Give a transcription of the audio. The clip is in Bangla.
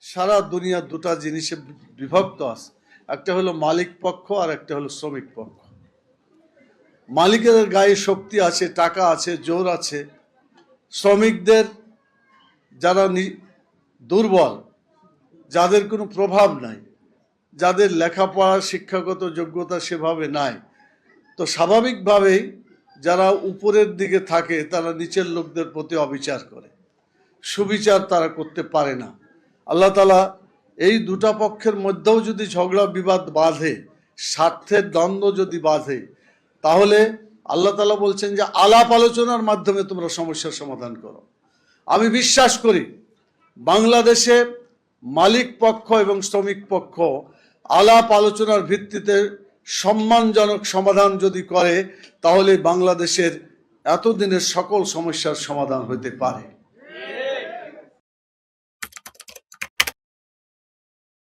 সারা দুনিয়া দুটা জিনিসে বিভক্ত আছে, একটা হলো মালিক পক্ষ আর একটা হলো শ্রমিক পক্ষ। মালিকের গায়ে শক্তি আছে, টাকা আছে, জোর আছে। শ্রমিকদের যারা দুর্বল, যাদের কোনো প্রভাব নাই, যাদের লেখাপড়া শিক্ষাগত যোগ্যতা সেভাবে নাই, তো স্বাভাবিকভাবেই যারা উপরের দিকে থাকে তারা নিচের লোকদের প্রতি অবিচার করে, সুবিচার তারা করতে পারে না। আল্লাহ তাআলা এই দুটা পক্ষের মধ্যেও যদি ঝগড়া বিবাদ বাঁধে, স্বার্থের দ্বন্দ্ব যদি বাঁধে, তাহলে আল্লাহ তাআলা বলছেন যে আলাপ আলোচনার মাধ্যমে তোমরা সমস্যার সমাধান করো। আমি বিশ্বাস করি বাংলাদেশে মালিক পক্ষ এবং শ্রমিক পক্ষ আলাপ আলোচনার ভিত্তিতে সম্মানজনক সমাধান যদি করে, তাহলে বাংলাদেশের এতদিনের সকল সমস্যার সমাধান হতে পারে।